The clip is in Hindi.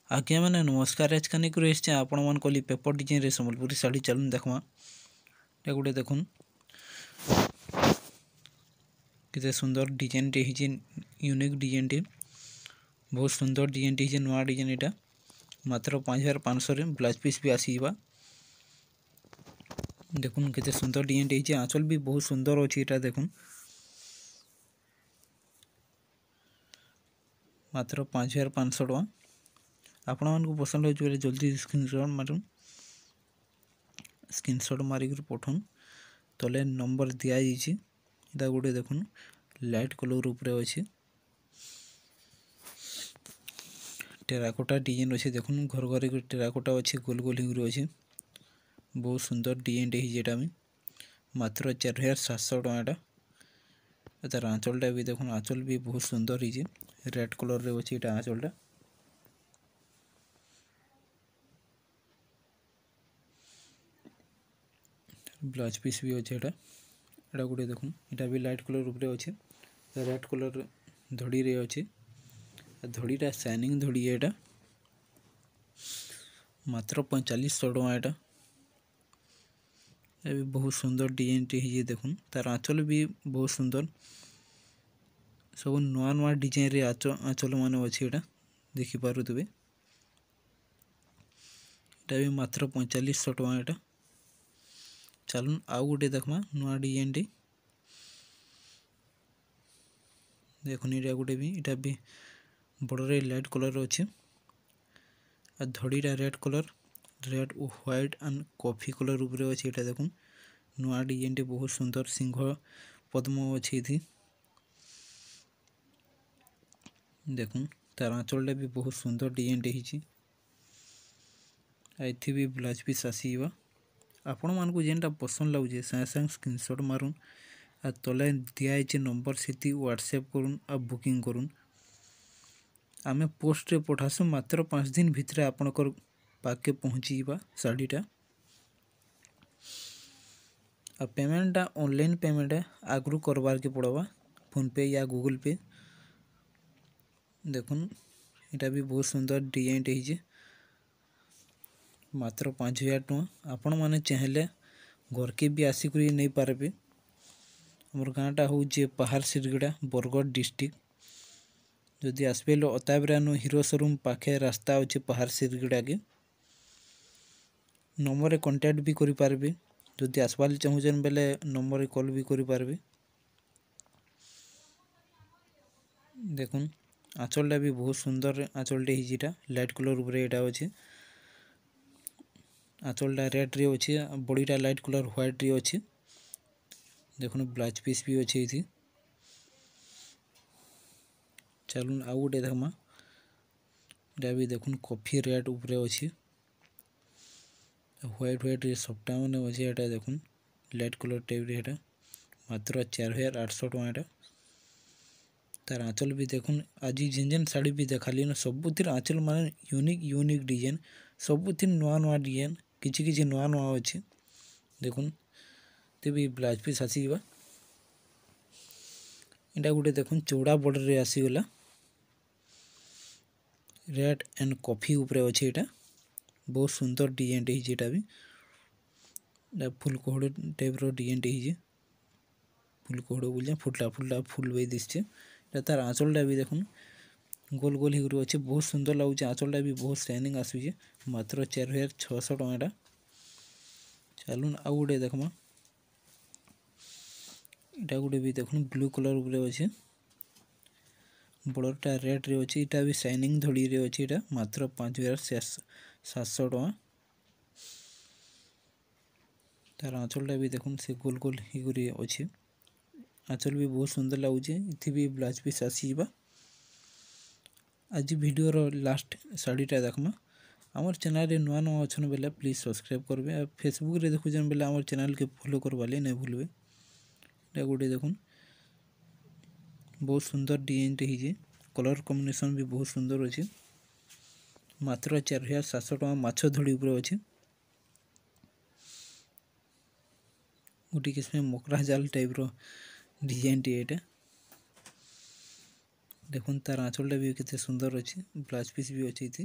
आज्ञा मैंने नमस्कार आज कानी कर आपण मन कहली पेपर डिजाइन रे संबलपुरी साड़ी चलून देखमा ये गोटे देखुन केते सुंदर डिजाइन टे हिजे यूनिक डिजाइन टे बहुत सुंदर डिजाइन टे हिजे नवा डिजाइन एटा मात्र 5500 रे ब्लाउज पीस भी आसीबा देखुन केते सुंदर डिजाइन टे हिजे आंचल भी बहुत सुंदर अछि एटा देखुन मात्र 5500 टका आपण मानकु पसंद हो जल्दी स्क्रीनशॉट मारिक पठन तले नंबर दिया जाइए इटा गोटे देखुन लाइट कलर उपरे अछि टेराकोटा डिजाइन अछि देखुन घर घर टेराकोटा अछि गोल गोल हिगुर अछि बहुत सुंदर डिजाइन टे जेटा में मात्र 4700 टका तार आंचलटा भी देखुन आंचल भी बहुत सुंदर हिजे रेड कलर रे अछि एटा आंचलटा ब्लाउज पीस भी अच्छे एटा गोटे देखुन एटा भी लाइट कलर उपरे अच्छे रेड कलर धड़ी रे अच्छे धड़ीटा शाइनिंग धड़ी एटा मात्र 4500 टका एटा ये भी बहुत सुंदर डिजाइन टे हिजे देखुन तार आंचल भी बहुत सुंदर सब नुआ नुआ डिजाइन रे आंचल माने अच्छे एटा देखि पारुतबे एटा भी मात्र 4500 टका एटा चलून आउ गोटे देखमा नुआ डिजाइन टे देखुन एटा गोटे भी एटा भी बॉर्डर लाइट कलर अच्छे आ धड़ीटा red colour red white and coffee colour ऊपर अच्छे एटा देखुन नुआ डिजाइन टे बहुत सुंदर सिंह पद्म अच्छे थी देखुन तार आंचलटा भी बहुत सुंदर डिजाइन टे हिची आइथि भी ब्लाउज पीस आसीबा आपण मानकु जेनटा पसंद लागुजे सागे सागे स्क्रीनशॉट मारुन आ तले दिया आइचे नंबर सेति व्हाट्सएप करुन आ बुकिंग करुन आमे पोस्ट रे पठासु मात्र 5 दिन भितरे आपनकर पाके पहुंचीबा साड़ीटा आ पेमेंटा ऑनलाइन पेमेंट आगु करबार के पड़वा फोन पे या गूगल पे देखुन एटा भी बहुत सुंदर डिजाइन टे हिजे मात्र 5000 टका आपण माने चाहेले घर के भी आसी करी नहीं पारबे हमर गाँटा हूँ पहाड़ सिरगड़ा बरगढ़ डिस्ट्रिक्ट जदि आसबे अताबरानु हीरो शोरूम पाखे रास्ता अच्छे पहाड़ सिरगड़ा के नंबर रे कांटेक्ट भी करि पारबे जदि आसबार चाहूचन बेले नंबर रे कॉल भी करि पारबे देखुन आंचलटा भी बहुत सुंदर आंचलटे हिजीटा लाइट कलर ऊपर एटा अच्छे आंचलटा रेड रे अच्छे बॉडीटा लाइट कलर व्हाइट रे अच्छे देखुन ब्लाउज पीस भी अच्छे इथि चलून आउ गोटे देखमा एटा भी देखुन कॉफी रेड ऊपर अच्छे व्हाइट व्हाइट रे सबटा माने अच्छे एटा देखुन लाइट कलर टाइप रे एटा मात्र 4800 टका एटा तार आंचल भी देखुन आज जेन जेन साड़ी भी देखाली न सबुतिर आंचल माने यूनिक डिजाइन सबुतिर नुआ नुआ डिजाइन किछि किछि नुआ नुआ अच्छे देखुन ते भी ब्लाउज पीस आसीबा एटा गोटे देखुन चौड़ा बॉर्डर रे आसीगला रेड एंड कॉफी ऊपर अच्छे एटा बहुत सुंदर डिजाइन टे हिजे एटा भी फुल कोहड़ टाइप रो डिजाइन टे हिजे फुल कोहड़ बोल फुटला फुटला फुल वे दिसछे तार आंचलटा भी देखुन गोल गोल हिगुरु अच्छे बहुत सुंदर लागुचे आंचलटा भी बहुत शाइनिंग आसुचे मात्र 4600 टका चलून आउ गोटे देखमा एटा गोटे भी देखुन ब्लू कलर ऊपर अच्छे बॉर्डरटा रेड रे अच्छे एटा भी शाइनिंग धड़ी रे अच्छे एटा मात्र 5700 टका तार आंचलटा भी देखुन से गोल गोल हिगुरी अच्छे आंचल भी बहुत सुंदर लगुचे इथि भी ब्लाउज पीस आसीबा आज वीडियो रो लास्ट साड़ीटा देखमा आमर चैनल रे नुआ नुआ अछन बेले प्लीज सब्सक्राइब करबे फेसबुक रे देखुजन बेले आमर चैनल के फॉलो करबाले नहीं भूलबे एटा गोटे देखुन बहुत सुंदर डिजाइन टे हिजे कलर कॉम्बिनेशन भी बहुत सुंदर अच्छे मात्र 4700 टका माछ धड़ी ऊपर अच्छे गोटे किस्म मकरा जाल टाइप रो डिजाइन टी एटा देखुन तार आंचलटा भी केते सुंदर अच्छे ब्लाउज पीस भी अच्छे थी।